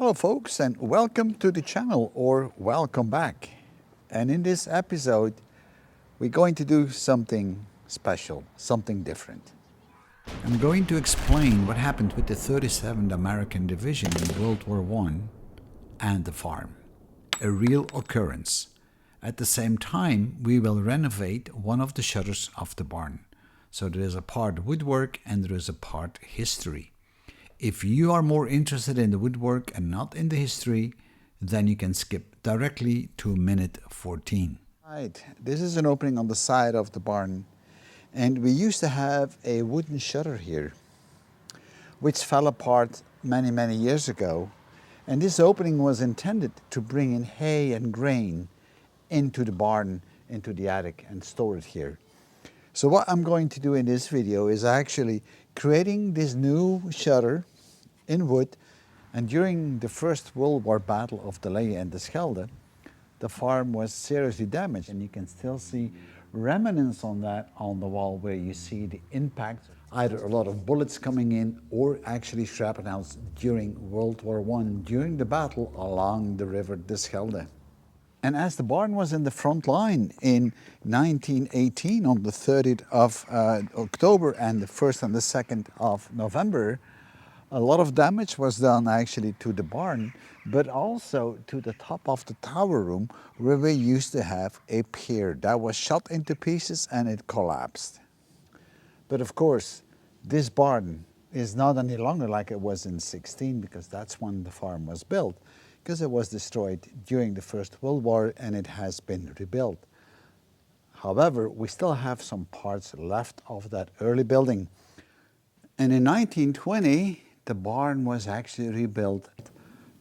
Hello folks, and welcome to the channel, or welcome back. And in this episode we're going to do something special, something different. I'm going to explain what happened with the 37th American Division in World War I and the farm. A real occurrence. At the same time, we will renovate one of the shutters of the barn. So there is a part woodwork and there is a part history. If you are more interested in the woodwork and not in the history, then you can skip directly to minute 14. Right, this is an opening on the side of the barn, and we used to have a wooden shutter here, which fell apart many years ago. And this opening was intended to bring in hay and grain into the barn, into the attic, and store it here. So what I'm going to do in this video is actually creating this new shutter in wood. And during the First World War battle of the Ley and the Schelde, the farm was seriously damaged, and you can still see remnants on that on the wall where you see the impact, either a lot of bullets coming in or actually shrapnels during World War I, during the battle along the River Schelde. And as the barn was in the front line in 1918 on the 30th of October and the 1st and the 2nd of November, a lot of damage was done actually to the barn, but also to the top of the tower room where we used to have a pier that was shot into pieces and it collapsed. But of course, this barn is not any longer like it was in 16, because that's when the farm was built, because it was destroyed during the First World War and it has been rebuilt. However, we still have some parts left of that early building. And in 1920, the barn was actually rebuilt.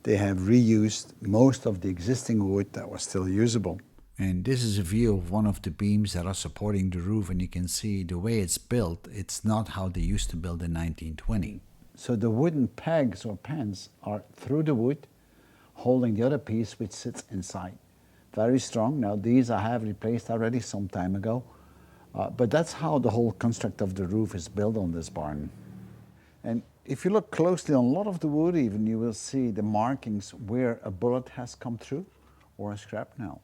They have reused most of the existing wood that was still usable. And this is a view of one of the beams that are supporting the roof, and you can see the way it's built, it's not how they used to build in 1920. So the wooden pegs or pins are through the wood, holding the other piece which sits inside. Very strong. Now these I have replaced already some time ago, but that's how the whole construct of the roof is built on this barn. And if you look closely on a lot of the wood even, you will see the markings where a bullet has come through or a shrapnel.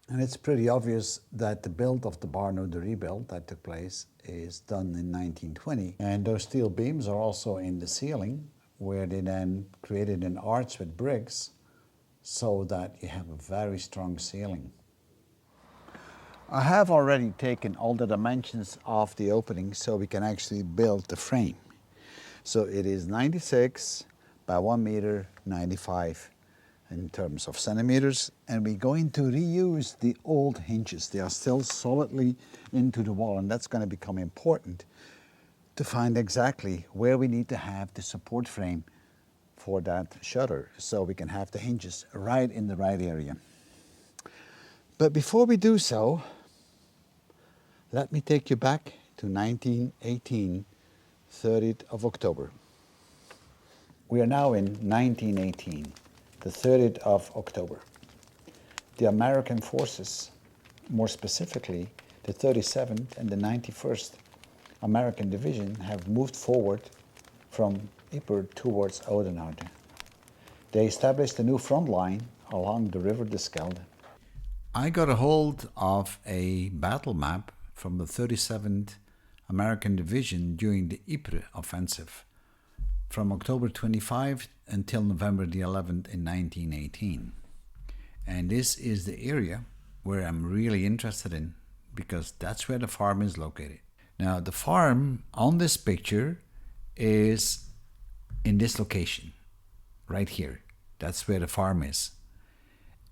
And it's pretty obvious that the build of the barn, or the rebuild that took place, is done in 1920. And those steel beams are also in the ceiling, where they then created an arch with bricks so that you have a very strong ceiling. I have already taken all the dimensions of the opening so we can actually build the frame. So it is 96 by 1 meter 95 in terms of centimeters, and we're going to reuse the old hinges. They are still solidly into the wall, and that's going to become important to find exactly where we need to have the support frame for that shutter, so we can have the hinges right in the right area. But before we do so, let me take you back to 1918, 30th of October. We are now in 1918, the 30th of October. The American forces, more specifically the 37th and the 91st American Division, have moved forward from Ypres towards Oudenaarde. They established a new front line along the River Schelde. I got a hold of a battle map from the 37th American Division during the Ypres offensive from October 25 until November the 11th in 1918. And this is the area where I'm really interested in, because that's where the farm is located. Now, the farm on this picture is in this location, right here. That's where the farm is.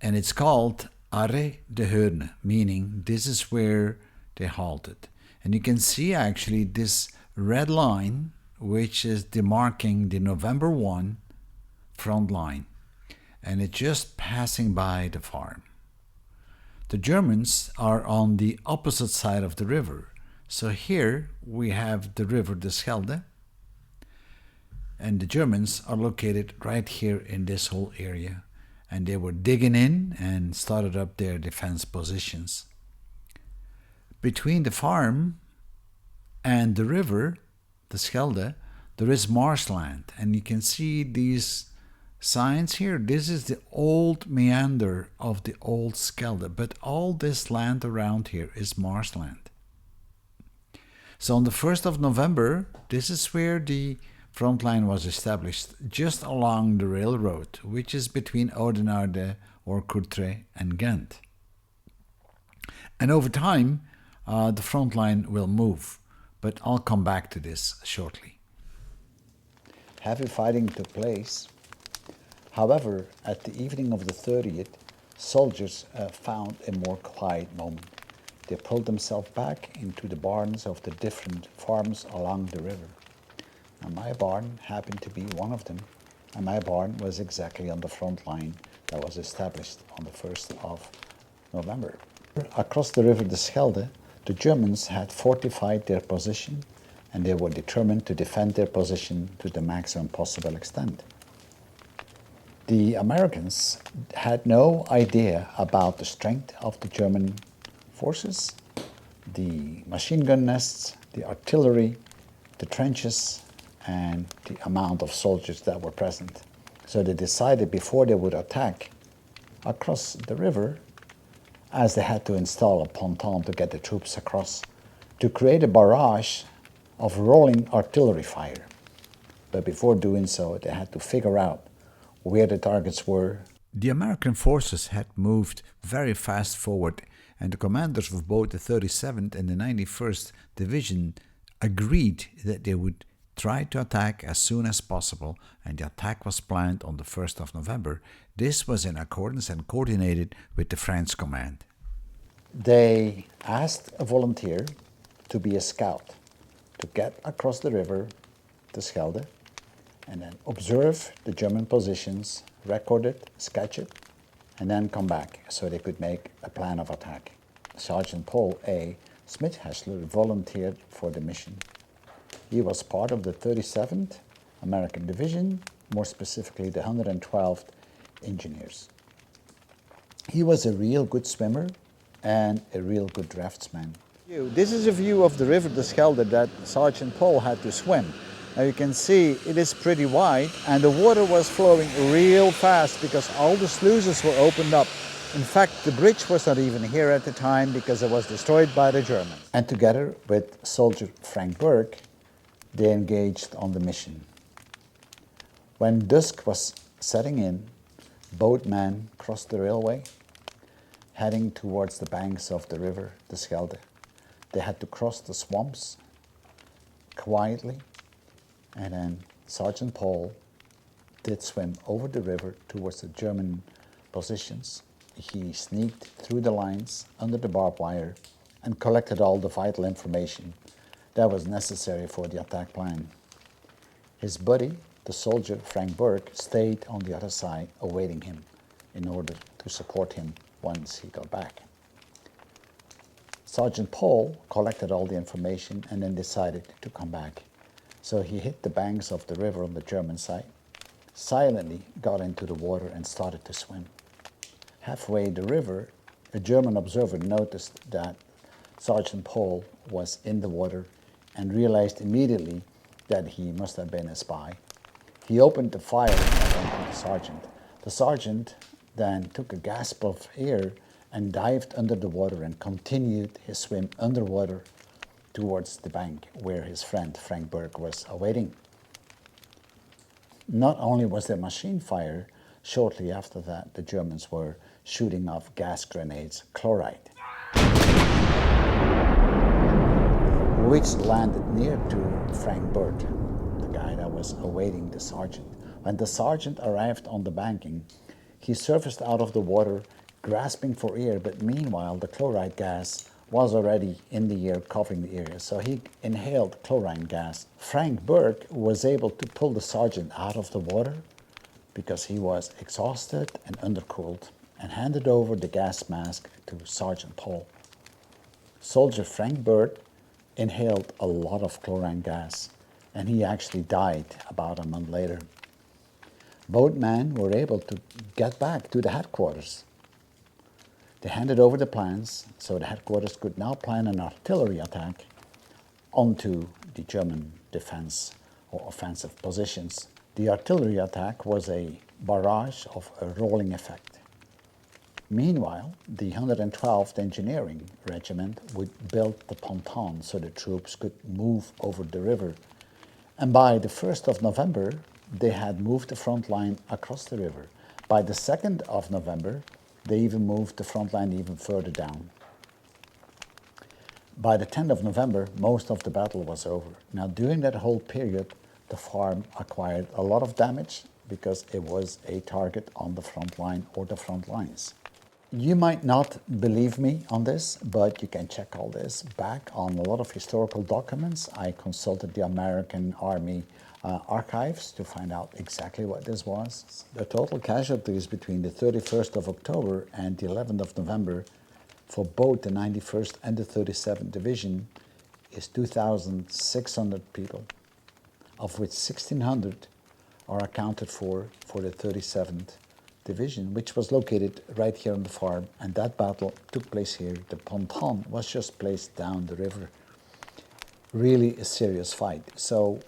And it's called Arrêt de Heurne, meaning this is where they halted. And you can see actually this red line, which is demarking the November 1 front line. And it's just passing by the farm. The Germans are on the opposite side of the river. So here we have the River Schelde, and the Germans are located right here in this whole area. And they were digging in and started up their defense positions. Between the farm and the river, the Schelde, there is marshland, and you can see these Signs here, this is the old meander of the old Schelde, but all this land around here is marshland. So on the 1st of November, this is where the front line was established, just along the railroad, which is between Oudenaarde or Courtrai and Ghent. And over time, the front line will move, but I'll come back to this shortly. Heavy fighting took place. However, at the evening of the 30th, soldiers found a more quiet moment. They pulled themselves back into the barns of the different farms along the river. And my barn happened to be one of them, and my barn was exactly on the front line that was established on the 1st of November. Across the river the Schelde, the Germans had fortified their position, and they were determined to defend their position to the maximum possible extent. The Americans had no idea about the strength of the German forces, the machine gun nests, the artillery, the trenches, and the amount of soldiers that were present. So they decided before they would attack across the river, as they had to install a ponton to get the troops across, to create a barrage of rolling artillery fire. But before doing so, they had to figure out where the targets were. The American forces had moved very fast forward, and the commanders of both the 37th and the 91st Division agreed that they would try to attack as soon as possible, and the attack was planned on the 1st of November. This was in accordance and coordinated with the French command. They asked a volunteer to be a scout, to get across the river, the Schelde, and then observe the German positions, record it, sketch it, and then come back so they could make a plan of attack. Sergeant Paul A. Smithhisler volunteered for the mission. He was part of the 37th American Division, more specifically the 112th Engineers. He was a real good swimmer and a real good draftsman. This is a view of the river the Schelde that Sergeant Paul had to swim. Now you can see it is pretty wide, and the water was flowing real fast because all the sluices were opened up. In fact, the bridge was not even here at the time because it was destroyed by the Germans. And together with soldier Frank Burke, they engaged on the mission. When dusk was setting in, both men crossed the railway, heading towards the banks of the river, the Schelde. They had to cross the swamps quietly, and then Sergeant Paul did swim over the river towards the German positions. He sneaked through the lines under the barbed wire and collected all the vital information that was necessary for the attack plan. His buddy, the soldier Frank Burke, stayed on the other side awaiting him in order to support him once he got back. Sergeant Paul collected all the information and then decided to come back. So he hit the banks of the river on the German side, silently got into the water and started to swim. Halfway the river, a German observer noticed that Sergeant Paul was in the water and realized immediately that he must have been a spy. He opened the fire on the sergeant. The sergeant then took a gasp of air and dived under the water and continued his swim underwater towards the bank where his friend Frank Burke was awaiting. Not only was there machine fire, shortly after that the Germans were shooting off gas grenades, chloride, which landed near to Frank Burke, the guy that was awaiting the sergeant. When the sergeant arrived on the banking, he surfaced out of the water, grasping for air, but meanwhile the chloride gas was already in the air, covering the area, so he inhaled chlorine gas. Frank Burke was able to pull the sergeant out of the water because he was exhausted and undercooled, and handed over the gas mask to Sergeant Paul. Soldier Frank Burke inhaled a lot of chlorine gas, and he actually died about a month later. Both men were able to get back to the headquarters. They handed over the plans, so the headquarters could now plan an artillery attack onto the German defense or offensive positions The artillery attack was a barrage of a rolling effect. Meanwhile, the 112th Engineering Regiment would build the ponton so the troops could move over the river. And by the 1st of November, they had moved the front line across the river. By the 2nd of November, they even moved the front line even further down. By the 10th of November, most of the battle was over. Now, during that whole period, the farm acquired a lot of damage because it was a target on the front line or the front lines. You might not believe me on this, but you can check all this back on a lot of historical documents. I consulted the American Army archives to find out exactly what this was. The total casualties between the 31st of October and the 11th of November for both the 91st and the 37th Division is 2,600 people, of which 1,600 are accounted for the 37th Division, which was located right here on the farm, and that battle took place here. The ponton was just placed down the river. Really a serious fight. So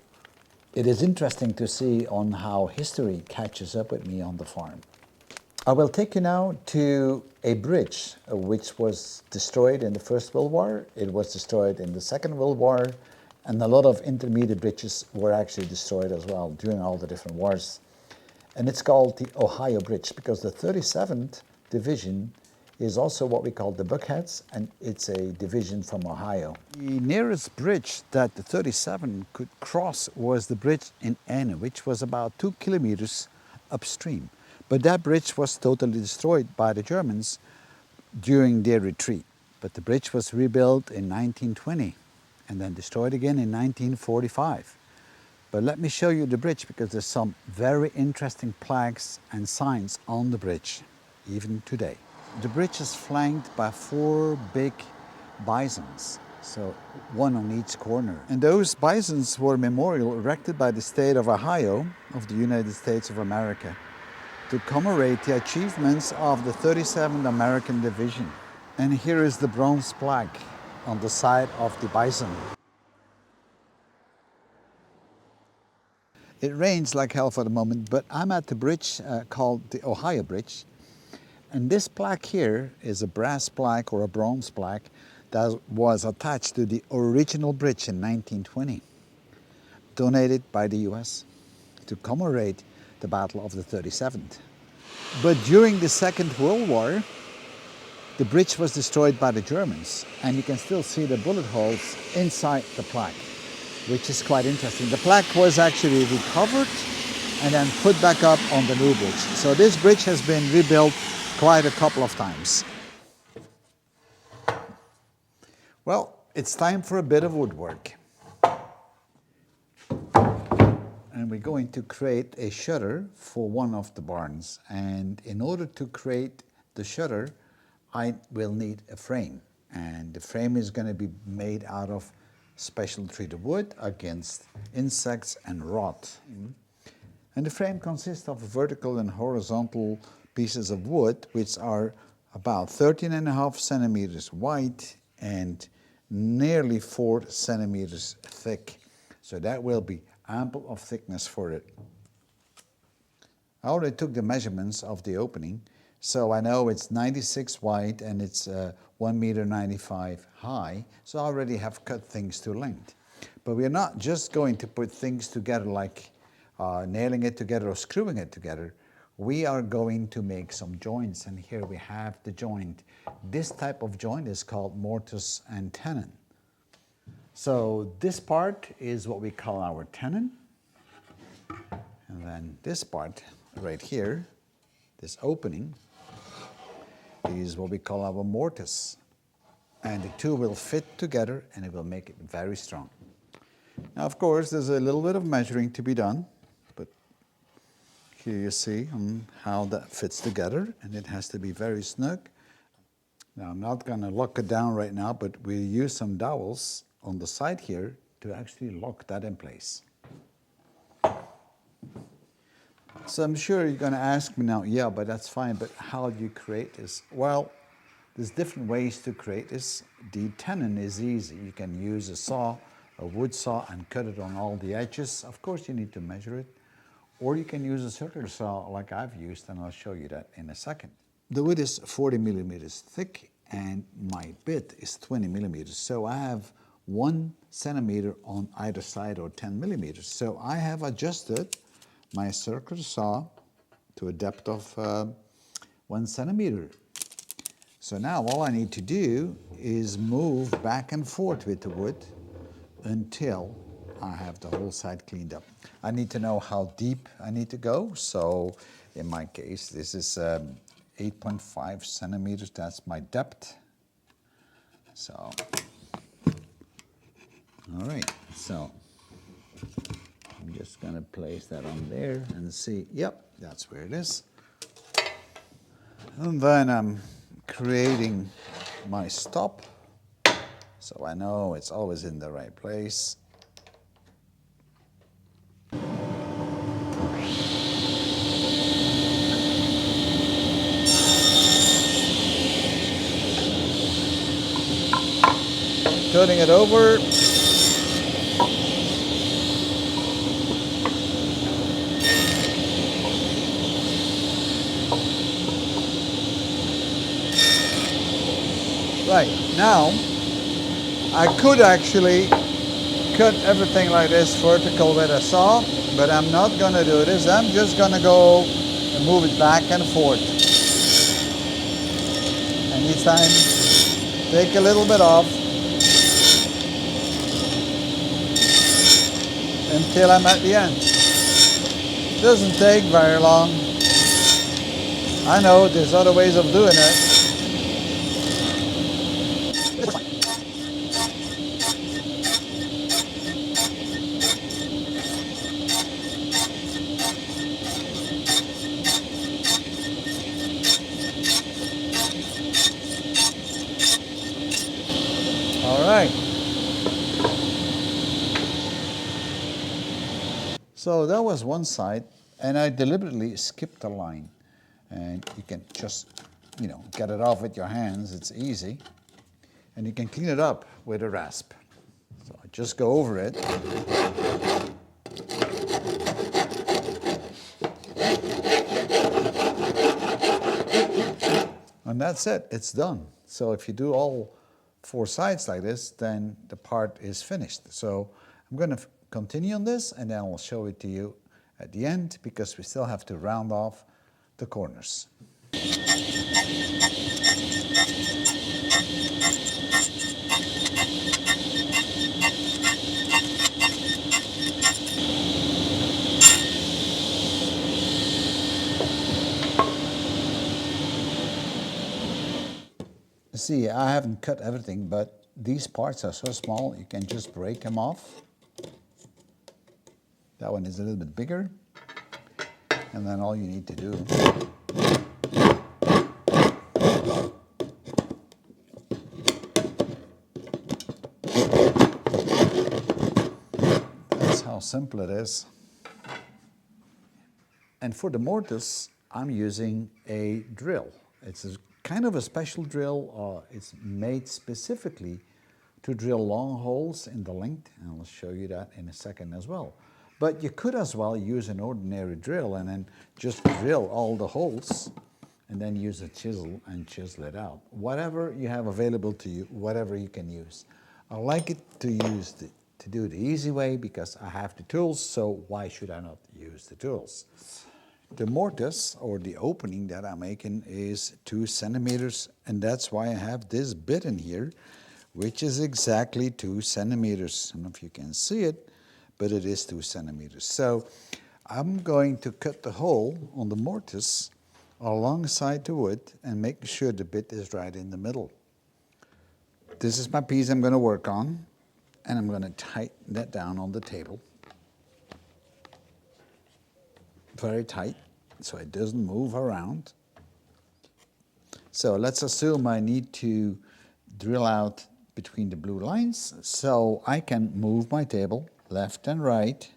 it is interesting to see on how history catches up with me on the farm. I will take you now to a bridge which was destroyed in the First World War. It was destroyed in the Second World War, and a lot of intermediate bridges were actually destroyed as well during all the different wars. And it's called the Ohio Bridge because the 37th Division is also what we call the Buckheads, and it's a division from Ohio. The nearest bridge that the 37 could cross was the bridge in Eine, which was about 2 kilometers upstream. But that bridge was totally destroyed by the Germans during their retreat. But the bridge was rebuilt in 1920 and then destroyed again in 1945. But let me show you the bridge because there's some very interesting plaques and signs on the bridge, even today. The bridge is flanked by 4 big bisons, so one on each corner. And those bisons were a memorial erected by the state of Ohio of the United States of America to commemorate the achievements of the 37th American Division. And here is the bronze plaque on the side of the bison. It rains like hell for the moment, but I'm at the bridge called the Ohio Bridge. And this plaque here is a brass plaque or a bronze plaque that was attached to the original bridge in 1920, donated by the US to commemorate the Battle of the 37th. But during the Second World War, the bridge was destroyed by the Germans, and you can still see the bullet holes inside the plaque, which is quite interesting. The plaque was actually recovered and then put back up on the new bridge. So this bridge has been rebuilt quite a couple of times. Well, it's time for a bit of woodwork. And we're going to create a shutter for one of the barns. And in order to create the shutter, I will need a frame. And the frame is going to be made out of special treated wood against insects and rot. And the frame consists of vertical and horizontal pieces of wood, which are about 13.5 centimeters wide and nearly 4 centimeters thick. So that will be ample of thickness for it. I already took the measurements of the opening, so I know it's 96 wide and it's 1 meter 95 high, so I already have cut things to length. But we're not just going to put things together like nailing it together or screwing it together. We are going to make some joints, and here we have the joint. This type of joint is called mortise and tenon. So this part is what we call our tenon, and then this part right here, this opening, is what we call our mortise. And the two will fit together and it will make it very strong. Now, of course, there's a little bit of measuring to be done, but here you see how that fits together, and it has to be very snug. Now, I'm not going to lock it down right now, but we'll use some dowels on the side here to actually lock that in place. So I'm sure you're going to ask me now, yeah, but that's fine, but how do you create this? Well, there's different ways to create this. The tenon is easy. You can use a saw, a wood saw, and cut it on all the edges. Of course, you need to measure it. or you can use a circular saw like I've used, and I'll show you that in a second. The wood is 40 millimeters thick and my bit is 20 millimeters. So I have 1 centimeter on either side, or 10 millimeters. So I have adjusted my circular saw to a depth of 1 centimeter. So now all I need to do is move back and forth with the wood until I have the whole side cleaned up. I need to know how deep I need to go. So in my case, this is 8.5 centimeters. That's my depth. So, all right. So I'm just going to place that on there and see. Yep, that's where it is. And then I'm creating my stop, so I know it's always in the right place. Turning it over. Right, now I could actually cut everything like this vertical with a saw, but I'm not going to do this. I'm just going to go and move it back and forth. And each time, take a little bit off until I'm at the end. It doesn't take very long. I know there's other ways of doing it. All right. So that was one side, and I deliberately skipped a line. And you can just, get it off with your hands. It's easy. And you can clean it up with a rasp. So I just go over it. And that's it. It's done. So if you do all 4 sides like this, then the part is finished. So I'm going to continue on this, and then I'll show it to you at the end, because we still have to round off the corners. See, I haven't cut everything, but these parts are so small, you can just break them off. That one is a little bit bigger. And then all you need to do that's how simple it is. And for the mortise, I'm using a drill. It's a kind of a special drill. It's made specifically to drill long holes in the length, and I'll show you that in a second as well. But you could as well use an ordinary drill and then just drill all the holes and then use a chisel and chisel it out. Whatever you have available to you, whatever you can use. I like it to do it the easy way because I have the tools, so why should I not use the tools? The mortise, or the opening that I'm making, is 2 centimeters, and that's why I have this bit in here, which is exactly 2 centimeters. I don't know if you can see it, but it is 2 centimeters. So I'm going to cut the hole on the mortise alongside the wood and make sure the bit is right in the middle. This is my piece I'm going to work on, and I'm going to tighten that down on the table. Very tight, so it doesn't move around. So let's assume I need to drill out between the blue lines, so I can move my table left and right,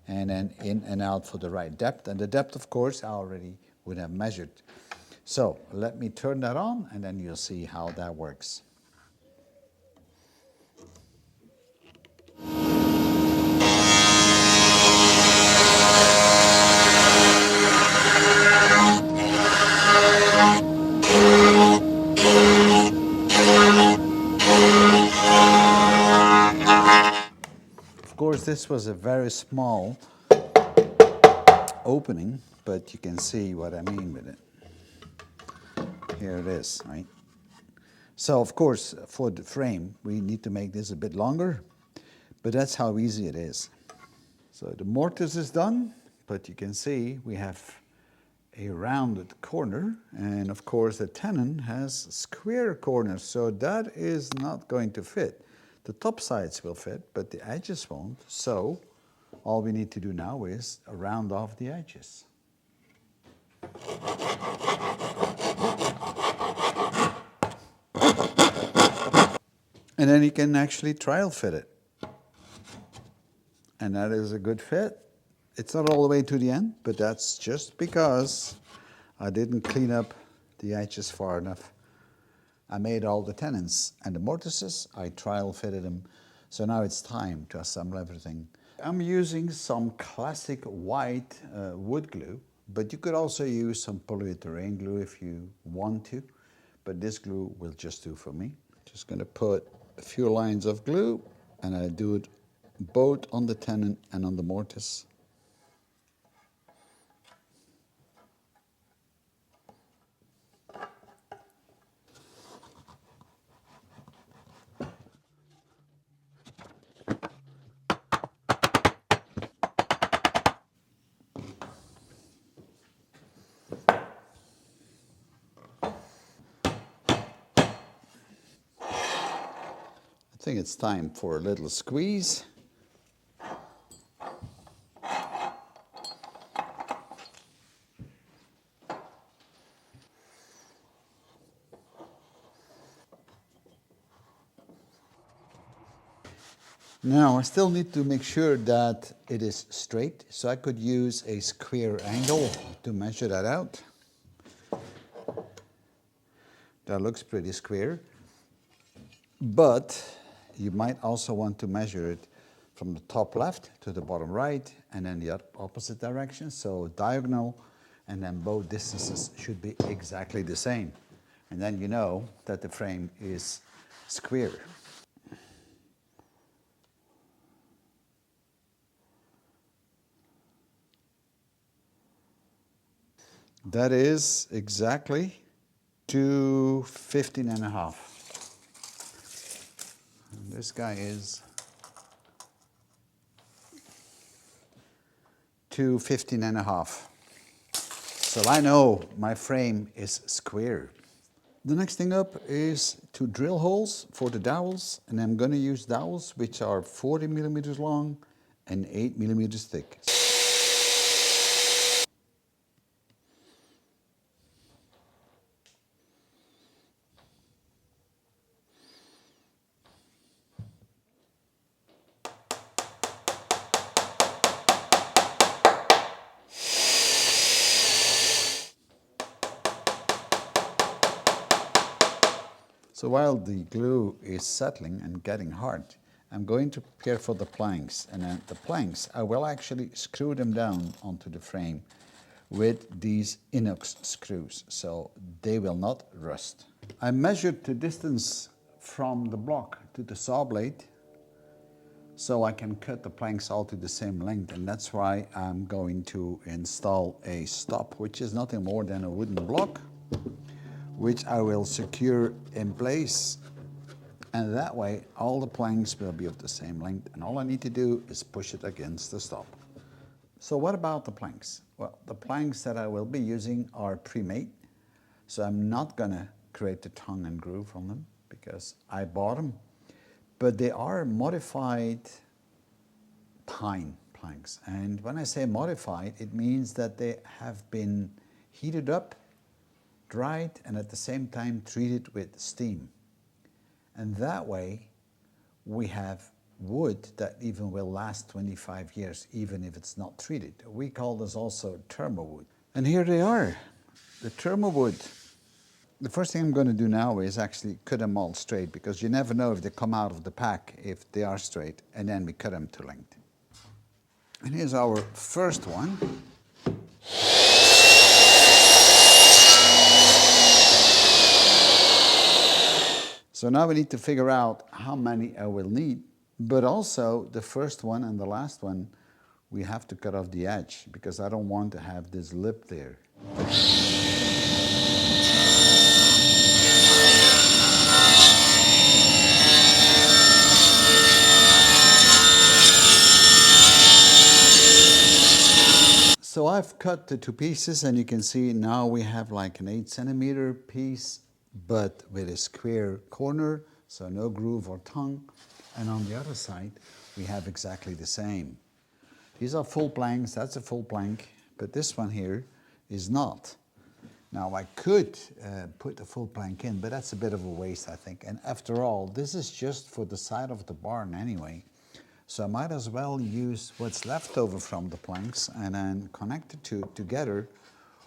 and then in and out for the right depth. And the depth, of course, I already would have measured. So let me turn that on, and then you'll see how that works. course, this was a very small opening, but you can see what I mean with it. Here it is, right? So, of course, for the frame, we need to make this a bit longer, but that's how easy it is. So the mortise is done, but you can see we have a rounded corner, and of course the tenon has square corners, so that is not going to fit. The top sides will fit, but the edges won't, so all we need to do now is round off the edges. And then you can actually trial fit it. And that is a good fit. It's not all the way to the end, but that's just because I didn't clean up the edges far enough. I made all the tenons and the mortises, I trial fitted them. So now it's time to assemble everything. I'm using some classic white wood glue, but you could also use some polyurethane glue if you want to, but this glue will just do for me. Just gonna put a few lines of glue, and I do it both on the tenon and on the mortise. I think it's time for a little squeeze. Now I still need to make sure that it is straight, so I could use a square angle to measure that out. That looks pretty square, but you might also want to measure it from the top left to the bottom right, and then the opposite direction, so diagonal, and then both distances should be exactly the same. And then you know that the frame is square. That is exactly 215 and a half. And this guy is 215 and a half. So I know my frame is square. The next thing up is to drill holes for the dowels, and I'm going to use dowels which are 40 millimeters long and 8 millimeters thick. So while the glue is settling and getting hard, I'm going to prepare for the planks. And then the planks, I will actually screw them down onto the frame with these inox screws, so they will not rust. I measured the distance from the block to the saw blade, so I can cut the planks all to the same length, and that's why I'm going to install a stop, which is nothing more than a wooden block, which I will secure in place, and that way all the planks will be of the same length, and all I need to do is push it against the stop. So what about the planks? Well, the planks that I will be using are pre-made, so I'm not gonna create the tongue and groove on them because I bought them, but they are modified pine planks. And when I say modified, it means that they have been heated up, dried, and at the same time treated with steam. And that way we have wood that even will last 25 years, even if it's not treated. We call this also thermo wood. And here they are, the thermo wood. The first thing I'm going to do now is actually cut them all straight, because you never know if they come out of the pack, if they are straight, and then we cut them to length. And here's our first one. So now we need to figure out how many I will need, But also the first one and the last one, we have to cut off the edge because I don't want to have this lip there. So I've cut the two pieces, and you can see now we have like an 8 centimeter piece, but with a square corner, so no groove or tongue. And on the other side, we have exactly the same. These are full planks, that's a full plank, but this one here is not. Now I could put a full plank in, but that's a bit of a waste, I think. And after all, this is just for the side of the barn anyway. So I might as well use what's left over from the planks and then connect the two together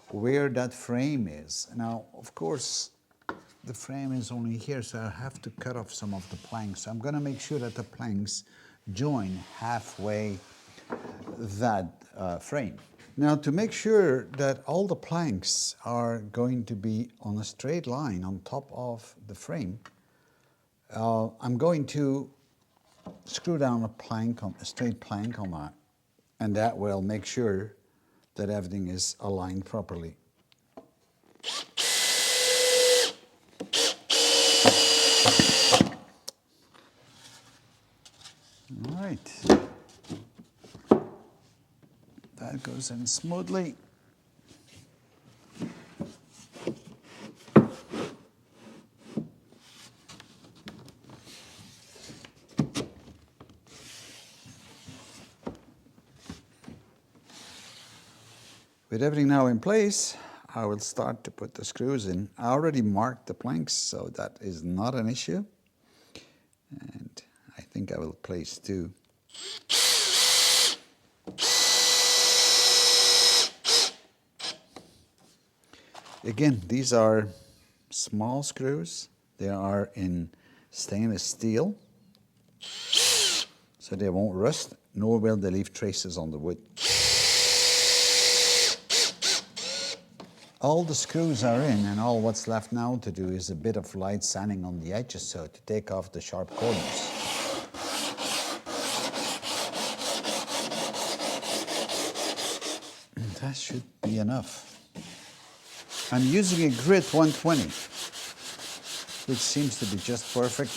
where that frame is. Now, of course, the frame is only here, so I have to cut off some of the planks. So I'm going to make sure that the planks join halfway that frame. Now, to make sure that all the planks are going to be on a straight line on top of the frame, I'm going to screw down a straight plank on that, and that will make sure that everything is aligned properly. All right, that goes in smoothly. With everything now in place, I will start to put the screws in. I already marked the planks, so that is not an issue. And I think I will place two. Again, these are small screws. They are in stainless steel, so they won't rust, nor will they leave traces on the wood. All the screws are in, and all what's left now to do is a bit of light sanding on the edges, so to take off the sharp corners. And that should be enough. I'm using a grit 120, which seems to be just perfect.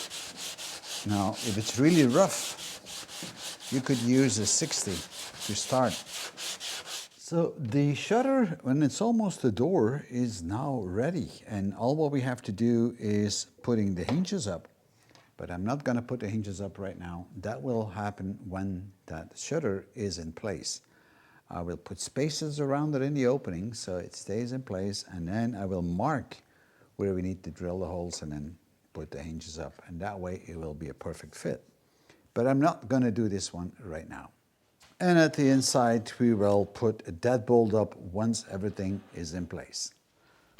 Now, if it's really rough, you could use a 60 to start. So the shutter, when it's almost the door, is now ready, and all what we have to do is putting the hinges up. But I'm not going to put the hinges up right now. That will happen when that shutter is in place. I will put spaces around it in the opening so it stays in place, and then I will mark where we need to drill the holes and then put the hinges up, and that way it will be a perfect fit. But I'm not going to do this one right now. And at the inside, we will put a deadbolt up once everything is in place.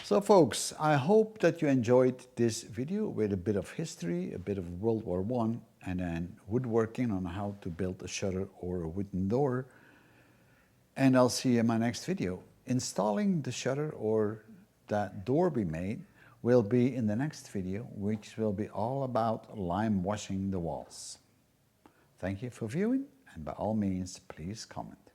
So folks, I hope that you enjoyed this video with a bit of history, a bit of World War I, and then woodworking on how to build a shutter or a wooden door. And I'll see you in my next video. Installing the shutter or that door we made will be in the next video, which will be all about lime washing the walls. Thank you for viewing, and by all means, please comment.